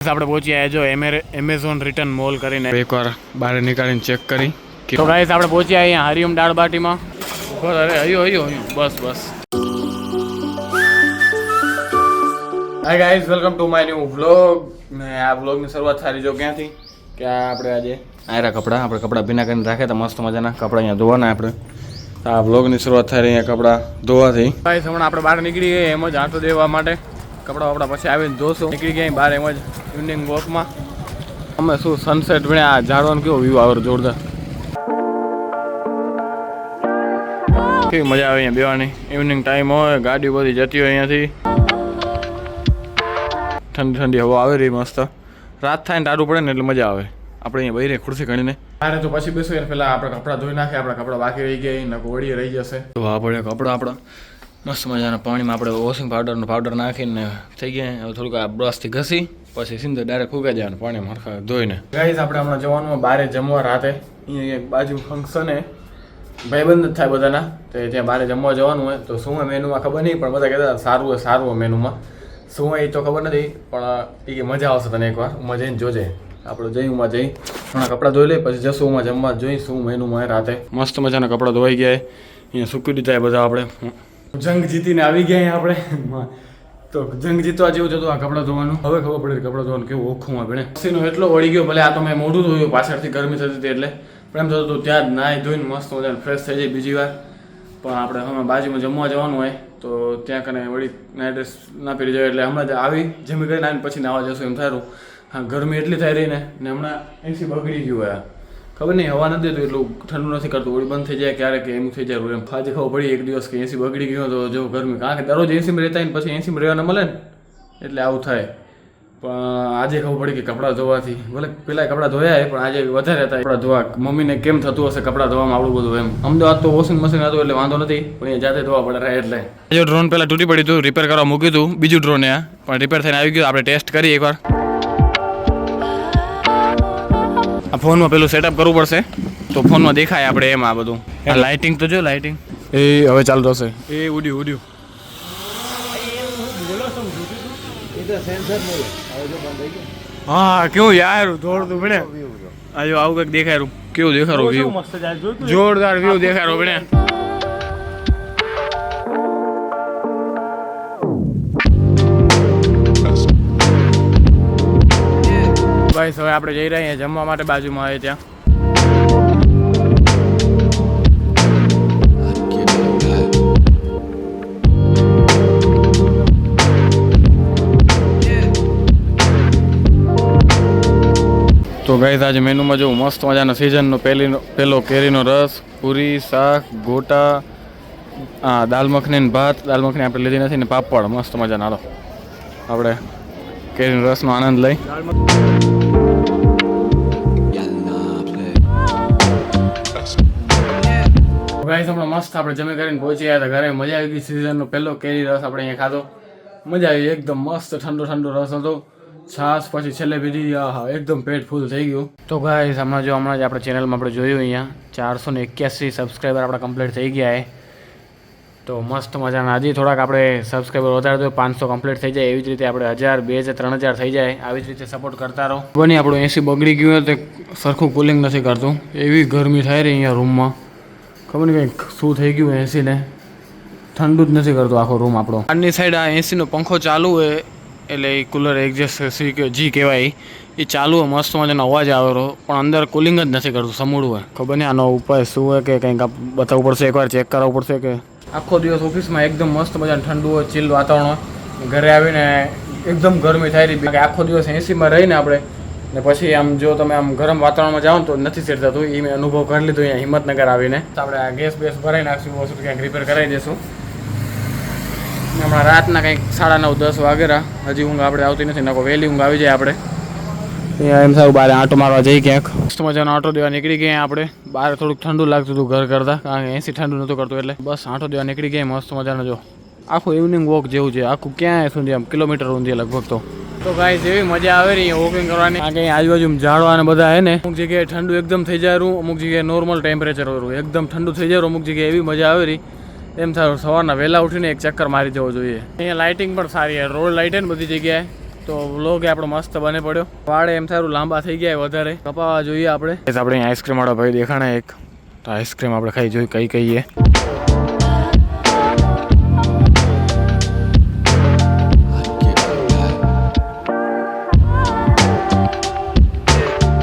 આપણે પહોંચી આવ્યા જો એમેઝોન રિટર્ન મોલ કરીને એકવાર બહાર નીકાળીને ચેક કરી તો ગાઈસ આપણે પહોંચી આવ્યા અહીંયા હરિયમ દાળ બાટીમાં. અરે હયો બસ hi guys, welcome to my new vlog. ને આ વ્લોગની શરૂઆત સારી જો ક્યાંથી કે આપણે આજે આયરા આપણે કપડાં ભીના કરીને રાખ્યા હતા મસ્ત મજાના કપડાં અહીંયા ધોવાના આપણે. આ વ્લોગની શરૂઆત થાય અહીંયા કપડાં ધોવાથી. ગાઈસ હમણાં આપણે બહાર નીકળી ગયા એમ જ આંટો દેવા માટે. કપડાં આપણા પછી આવીને ધોશું. નીકળી ગયા બહાર એમ જ ઇવનિંગ વોકમાં. અમે શું સનસેટ ભણ્યા આ ઝાડવાનો કેવો વ્યૂ આવે જોરદાર. કેવી મજા આવે અહીંયા બેવાની. ઇવનિંગ ટાઈમ હોય, ગાડી બધી જતી હોય અહીંયાથી. ઠંડી ઠંડી હવા આવે રહી મસ્ત. રાત થાય ને ટાઢું પડે ને એટલે મજા આવે. આપણે અહીંયા બહી રહી ખુરશી ગણીને અરે તો પછી બેસું એને પહેલાં આપણે કપડાં ધોઈ નાખીએ. આપણા કપડાં બાકી રહી ગયા ને વળી રહી જશે તો આપણે કપડાં આપણા મસ્ત મજાના પાણીમાં આપણે વોશિંગ પાવડર નાખીને થઈ ગયા. હવે થોડુંક આ બ્રશથી ઘસી પછી સીધું ડાયરેક્ટ ફૂંકાઈ જવાનું પાણીમાં હરખા ધોઈને. ગાઈસ આપણે હમણાં જવાનું બહાર જમવા રાતે. અહીંયા એક બાજુ ફંક્શન હે, ભાઈબંધ જ થાય બધાના. તો ત્યાં બહાર જમવા જવાનું હોય તો શું હોય મેનુમાં ખબર નહીં, પણ બધા કહેતા સારું હોય મેનુમાં. શું હોય એ તો ખબર નથી, પણ એ મજા આવશે તને એકવાર ઉમાં જઈને જોજે. આપણે જઈ ઉમાં જઈ ઘણા કપડાં ધોઈ લઈ પછી જશું ઉમાં જમવા જોઈ શું મેનુમાં રાતે. મસ્ત મજાના કપડાં ધોઈ ગયા અહીંયા સૂકી દીધા બધા. આપણે જંગ જીતીને આવી ગયા આપણે. તો જંગ જીતવા જેવું જતું આ કપડાં ધોવાનું. હવે ખબર પડે કપડાં ધોવાનું કેવું ઓખું ભણે. પસીનો એટલો વળી ગયો, ભલે આ તો મેં મોઢું ધોયું પાછળથી ગરમી થતી હતી એટલે, પણ એમ થતું હતું ત્યાં જ નાહી ધોઈને મસ્ત મજાને ફ્રેશ થઈ જાય બીજી વાર. પણ આપણે હમણાં બાજુમાં જમવા જવાનું હોય તો ત્યાં કને વળી નાઇટ ડ્રેસ ના પહેરી જાય એટલે હમણાં આવી જમી કરીને આવીને પછી નાવા જશું એમ થારું. હા ગરમી એટલી થઈ રહી ને હમણાં એસી બગડી ગયું હોય. ખબર નહીં હવા નથી દેતું એટલું ઠંડુ નથી કરતું, વળી બંધ થઈ જાય ક્યારેક એમ થઈ જાય. એમ ફાજે ખબર પડી એક દિવસ કે એસી બગડી ગયો તો જો ગરમી, કારણ કે દરરોજ એસીમાં રહેતા ને પછી એસીમાં રહેવાના મળે ને એટલે આવું થાય. પણ આજે ખબર પડી કે કપડાં ધોવાથી ભલે પેલા કપડાં ધોયા પણ આજે વધારે હતા કપડાં ધોવા. મમ્મીને કેમ થતું હશે કપડાં ધોવામાં આવડું બધું એમ. અમદાવાદ તો વોશિંગ મશીન હતું એટલે વાંધો નથી, પણ એ જાતે ધોવા પડે એટલે. જો ડ્રોન પહેલાં તૂટી પડ્યું હતું, રિપેર કરવા મૂક્યું હતું બીજું ડ્રોન આ, પણ રિપેર થઈને આવી ગયું. આપણે ટેસ્ટ કરીએ એકવાર. આ ફોનમાં પેલું સેટઅપ કરવું પડશે તો ફોનમાં દેખાય આપણે એમ. આ બધું લાઇટિંગ તો જો લાઇટિંગ એ હવે ચાલુ થશે. એ ઉડ્યું હા કેવું યાર દોડતું ભણે. આજો આવું કંઈક દેખાય કેવું દેખાડો વ્યૂ, જોરદાર વ્યૂ દેખાડો ભણે. ભાઈ હવે આપણે જઈ રહ્યા છીએ જમવા માટે બાજુમાં આવે ત્યાં. તો ગાઈસ આજે મેનુમાં જો મસ્ત મજાનો સિઝનનો પહેલો કેરીનો રસ, પૂરી, શાક, ગોટા, દાલ મખની ને ભાત. દાલ મખની આપણે લીધી નથી ને પાપડ મસ્ત મજાના. હાલો આપણે કેરીનો રસનો આનંદ લઈ. ગાઈસ હમણાં મસ્ત આપણે જમી કરીને પહોંચી ગયા હતા ઘરે. મજા આવી ગઈ. સિઝનનો પહેલો કેરી રસ આપણે અહીંયા ખાધો. મજા આવી એકદમ મસ્ત ઠંડો રસ હતો. છાશ પછી છેલ્લે પીધી. હા એકદમ પેટ ફૂલ થઈ ગયું. તો ગાઈસ હમણાં જ આપણે ચેનલમાં આપણે જોયું અહીંયા 481 સબસ્ક્રાઈબર આપણા કમ્પ્લીટ થઈ ગયા છે. તો મસ્ત મજાના હજી થોડાક આપણે સબસ્ક્રાઈબર વધારે તો 500 કમ્પ્લીટ થઈ જાય. એવી જ રીતે આપણે 1000, 2000, 3000 થઈ જાય. આવી જ રીતે સપોર્ટ કરતા રહો. બની આપણું એસી બગડી ગયું હોય તો સરખું કુલિંગ નથી કરતું. એવી ગરમી થાય રહી અહીંયા રૂમમાં. ખબર નહીં કંઈક શું થઈ ગયું એસીને, ઠંડુ જ નથી કરતું આખો રૂમ આપણો. બહારની સાઈડ આ એસીનો પંખો ચાલુ હોય એટલે એ કુલર એક્ઝેસ્ટ જી કહેવાય એ ચાલુ હોય. મસ્ત મજાનો અવાજ આવેલો પણ અંદર કુલિંગ જ નથી કરતું, સમૂળું હોય. ખબર નહીં આનો ઉપાય શું હોય કે કંઈક બતાવવું પડશે, એકવાર ચેક કરાવવું પડશે. કે આખો દિવસ ઓફિસમાં એકદમ મસ્ત મજાનું ઠંડુ હોય, ચીલ વાતાવરણ હોય, ઘરે આવીને એકદમ ગરમી થાય રહી. આખો દિવસ એસીમાં રહીને આપણે ને પછી આમ જો તમે આમ ગરમ વાતાવરણમાં જાઓ તો નથી સેટ થતું. એ મેં અનુભવ કરી લીધો અહીંયા હિંમતનગર આવીને. તો આપણે આ ગેસ ભરાઈ નાખશું, વસ્તુ ક્યાંક રિપેર કરાવી દઈશું. હમણાં રાતના કંઈક 9:30, 10 વાગેરા. હજી ઊંઘ આપણે આવતી નથી, નકો વહેલી ઊંઘ આવી જાય આપણે. અહીંયા એમ સારું બહાર આંટો મારવા જઈ ક્યાંક. મસ્ત મજાનો આંટો દેવા નીકળી ગયા આપણે. બહાર થોડુંક ઠંડુ લાગતું હતું ઘર કરતાં, કારણ કે એસી ઠંડુ નહોતું કરતું એટલે બસ આંટો દેવા નીકળી ગયા મસ્ત મજાનો. જો આખું ઇવનિંગ વોક જેવું છે આખું, ક્યાંય સુધી આમ કિલોમીટર ઊંધી લગભગ. તો ગાઈસ એવી મજા આવે રહી વોકિંગ કરવાની. કારણ કે આજુબાજુ ઝાડવા અને બધા હે ને, અમુક જગ્યાએ ઠંડુ એકદમ થઈ જાય રહ્યું, અમુક જગ્યાએ નોર્મલ ટેમ્પરેચર હોય એકદમ ઠંડુ થઈ જાય. અમુક જગ્યાએ એવી મજા આવે રહી એમ થાય સવારના વહેલા ઉઠીને એક ચક્કર મારી જવો જોઈએ. અહીંયા લાઇટિંગ પણ સારી છે, રોડ લાઇટ છે ને બધી જગ્યાએ. તો તો વ્લોગ આપણો મસ્ત બને પડ્યો. વાળે એમ થારું લાંબા થઈ ગયા વધારે કપાવા જોઈએ આપણે. આપણે અહીં આઈસ્ક્રીમ વાળો ભાઈ દેખાણા એક, તો આઈસ્ક્રીમ આપણે ખાઈ જોઈએ કઈ કહીએ.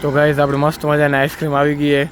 તો ગાઈસ આપણે મસ્ત મજાની આઈસ્ક્રીમ આવી ગઈ છે.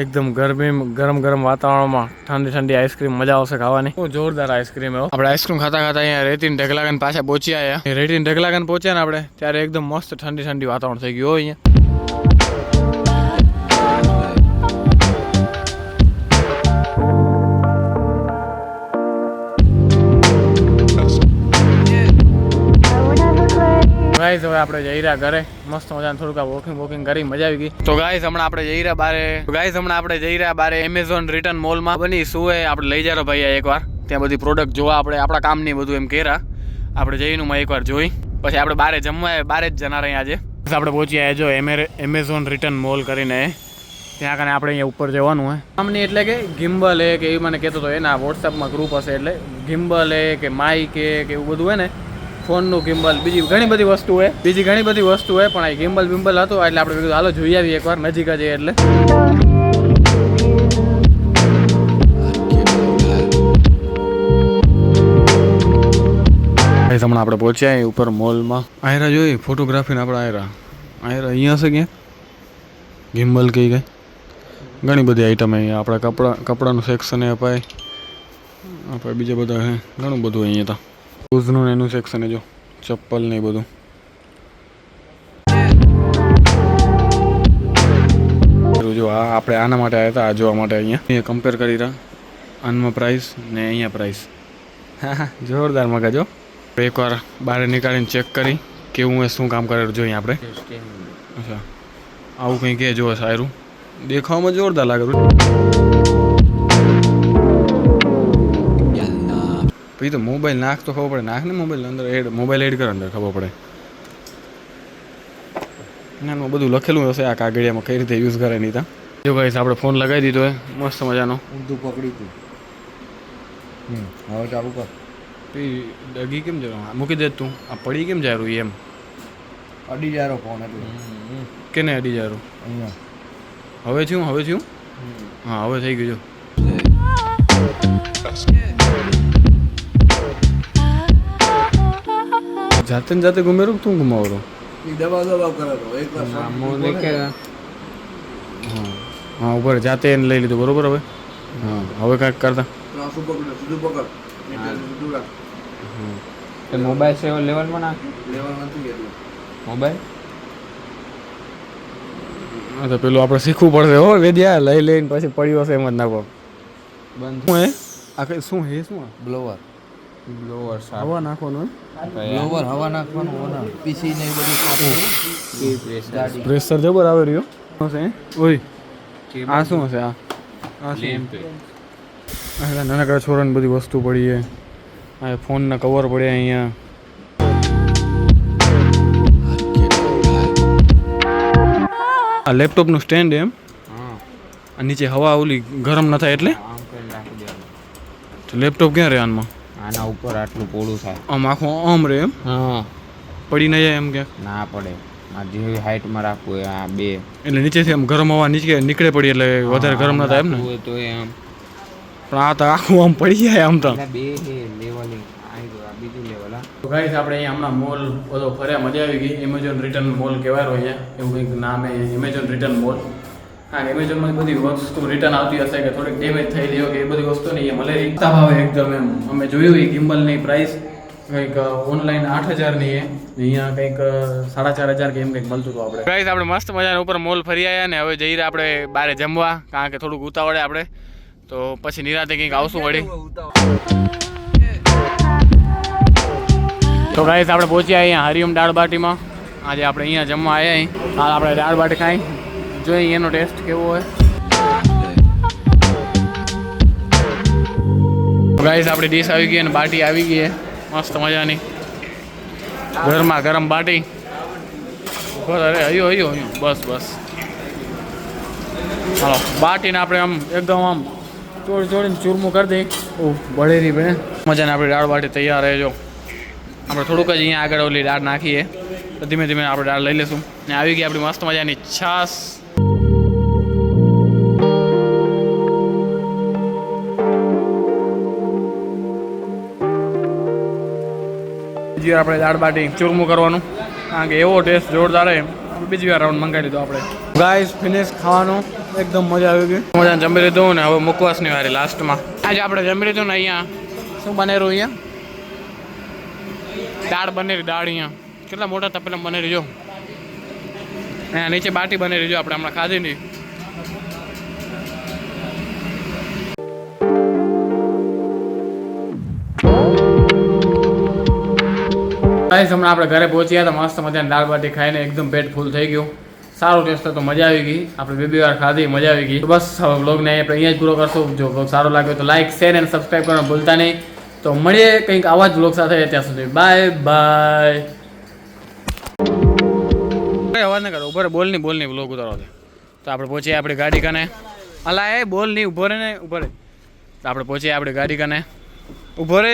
એકદમ ગરમ વાતાવરણમાં ઠંડી આઈસ્ક્રીમ મજા આવશે ખાવાની. બહુ જોરદાર આઈસ્ક્રીમ. આપણે આઈસ્ક્રીમ ખાતા અહીંયા રેતીન ઢગલાગન પાછા પહોંચ્યા આવ્યા. રેતીન ઢગલાગન પહોંચ્યા ને આપણે ત્યારે એકદમ મસ્ત ઠંડી વાતાવરણ થઈ ગયું અહીંયા. ગાઈસ હવે આપણે જઈ રહ્યા ઘરે. મસ્ત મજાનું થોડુંક વોકિંગ કરી મજા આવી ગઈ. તો ગાઈસ હમણાં આપણે જઈ રહ્યા બારે એમેઝોન રિટર્ન મોલમાં. બની શું હે આપણે લઈ જારો ભાઈ એકવાર ત્યાં બધી પ્રોડક્ટ જોવા. આપણે આપણા કામની બધું એમ કર્યા આપણે જઈને એકવાર જોઈ પછી આપણે બારે જમવા બારે જ જનાર અહીં આજે. આપણે પહોંચ્યા જો એમેઝોન રિટર્ન મોલ કરીને. ત્યાં કારણે આપણે અહીંયા ઉપર જવાનું હોય કામની એટલે કે ગિમ્બલ એ કે એવું મને કહેતો હતો એના વોટ્સઅપમાં ગ્રુપ હશે એટલે ગિમ્બલ એ કે માઇક એ કે એવું બધું હોય ને ફોનનું ગિમ્બલ બીજી ઘણી બધી વસ્તુ હોય પણ આ ગિમ્બલ હતું એટલે આપણે કીધું હાલો જોઈ આવીએ એકવાર નજીક જ એટલે. હમણાં આપણે પહોંચ્યા ઉપર મોલમાં. આયરા જોઈ ફોટોગ્રાફીને આપણે આયરા અહીંયા હશે ક્યાં ગિમ્બલ કઈ ઘણી બધી આઈટમ અહીંયા. આપણે કપડાનું સેક્શન એ અપાય આપણે બીજા બધા હે ઘણું બધું અહીંયા તો શૂઝનું એનું સેક્શન જો ચપ્પલ ને બધું. જો આપણે આના માટે આવ્યા હતા આ જોવા માટે. અહીંયા કમ્પેર કરી રહ્યા આનમાં પ્રાઇસ ને અહીંયા પ્રાઇસ. હા જોરદાર મગજ જો. એકવાર બહાર નીકાળીને ચેક કરી કેવું હોય શું કામ કરે જોઈએ આપણે. અચ્છા આવું કંઈ કે જો સારું દેખાવામાં જોરદાર લાગે. પછી તો મોબાઈલ નાખ તો ખબર પડે. નાખ ને મોબાઈલ અંદર મોબાઈલ એડ કર અંદર ખબર પડે. ના બધું લખેલું હશે આ કાગળિયામાં કઈ રીતે યુઝ કરે નહીં. ત્યાં જો ગાઈસ આપણે ફોન લગાવી દીધો હોય મસ્ત મજાનો. ઊંધું પકડી તું હવે ચાલુ કર. ડગી કેમ જાય મૂકી દે તું. આ પડી કેમ જાય એમ અડી જાય ફોન એટલે કેને અડી જાય અહીંયા. હવે થયું હા હવે થઈ ગયું. જાતે ઘુમેરું તું ઘુમાવરો દબાવ કરે તો એકવાર હા ઉપર જાતે એને લઈ લીધું બરોબર. હવે કાંઈક કરતા મોબાઈલ છે લેવલમાં નાખ. લેવલ નથી મોબાઈલ તો પેલું આપણે શીખવું પડશે હો વેદ્યા. લઈને પછી પડ્યું હશે એમ જ નાખો બંધ. શું હે આ શું હે શું બ્લોવર હવા નાખવાનું. હવા નાખવાનું પીસી ને બધું પ્રેશર જબર આવે રહ્યો હશે. ઓય આ શું હશે આ નાનકડા છોરાની બધી વસ્તુ પડી છે. આ ફોનના કવર પડ્યા અહીંયા. આ લેપટોપનું સ્ટેન્ડ એમ નીચે હવા ઓલી ગરમ ન થાય એટલે લેપટોપ ક્યાં રહે આનમાં. આના ઉપર આટલું પોળું થાય આમ આખું આમ રે એમ. હા પડી ન જાય એમ ક્યાંક ના પડે. આ જેવી હાઈટમાં રાખવું આ બે એટલે નીચેથી આમ ગરમ હવા નીકળે પડી એટલે વધારે ગરમ ન થાય એમ ને. તો એમ પણ આ તો આખું આમ પડી જાય આમ તો બે લેવલ બીજું લેવલ. તો ગાઈસ આપણે અહીંયા હમણાં મોલ બધો ફર્યા મજા આવી ગઈ. એમેઝોન રિટર્ન મોલ કહેવાય અહીંયા એવું કંઈક નામ એ એમેઝોન રિટર્ન મોલ. હા એમેઝોનમાં બધી વસ્તુ રિટર્ન આવતી હશે કે થોડીક ડેમેજ થઈ ગયો કે એ બધી વસ્તુ નહીં મળે રીતના ભાવે એકદમ એમ. અમે જોયું એ ગિમ્બલની પ્રાઇસ કંઈક ઓનલાઈન 8,000ની અહીંયા કંઈક 4,500 કે એમ કંઈક મળતું હતું. આપણે ગાઈસ આપણે મસ્ત મજાના ઉપર મોલ ફરી આવ્યા ને હવે જઈ રહ્યા આપણે બહાર જમવા કારણ કે થોડુંક ઉતાવળે આપણે તો પછી નિરાતે કંઈક આવશું વળી. તો ગાઈસ આપણે પહોંચ્યા અહીંયા હરિઓમ દાળ બાટીમાં. આજે આપણે અહીંયા જમવા આવ્યા હાલ આપણે દાળ બાટી ખાઈ જોઈએ એનો ટેસ્ટ કેવો હોય. ગાઈસ આપણી ડીશ આવી ગઈ અને બાટી આવી ગઈ મસ્ત મજાની ગરમા ગરમ બાટી. અરે હયો બસ હાલો બાટીને આપણે આમ એકદમ આમ ચોડીને ચૂરમું કરી દઈ. બળેરી બને મજાને આપણી દાળ બાટી તૈયાર રહેજો. આપણે થોડુંક જ અહીંયા આગળ ઓલી દાળ નાખીએ તો ધીમે ધીમે આપણે દાળ લઈ લઈશું ને આવી ગઈ આપણી મસ્ત મજાની છાશ. બીજી વાર આપણે દાળ બાટી ચૂરમું કરવાનું કારણ કે એવો ટેસ્ટ જોરદાર છે. બીજી વાર રાઉન્ડ મંગાવી લીધો આપણે. ગાઈસ ફિનિશ ખાવાનું એકદમ મજા આવી ગઈ. મજા જમી લીધું ને હવે મુકવાસની વારી લાસ્ટમાં. આજે આપણે જમી લીધું ને અહીંયા શું બનેલું અહીંયા દાળ બનેલી દાળ અહીંયા કેટલા મોટા તપેલા બનેલી જો અહીંયા નીચે બાટી બનેલી જો આપણે હમણાં ખાધી નહીં. હમણાં આપણે ઘરે પહોંચ્યા હતા મસ્ત મજાની દાળ બાટી ખાઈને એકદમ પેટ ફૂલ થઈ ગયું. સારો ટેસ્ટ હતો, મજા આવી ગઈ. આપણે બે વાર ખાધી, મજા આવી ગઈ. તો બસ હવે વ્લોગને આપણે અહીંયા જ પૂરો કરશું. જો વ્લોગ સારો લાગ્યો તો લાઈક શેર અને સબસ્ક્રાઈબ કરવાનું ભૂલતા નહીં. તો મળીએ કંઈક આવા જ વ્લોગ સાથે. ત્યાં સુધી બાય બાય. અવાજ ના કરો, ઉભો બોલ નહીં વ્લોગ ઉતારો છે. તો આપણે પહોંચીએ આપણી ગાડી કને. અલા એ બોલ નહીં, ઉભો રહે ને ઉભો રહે. તો આપણે પહોંચીએ આપણી ગાડી કને. ઉભો રહે.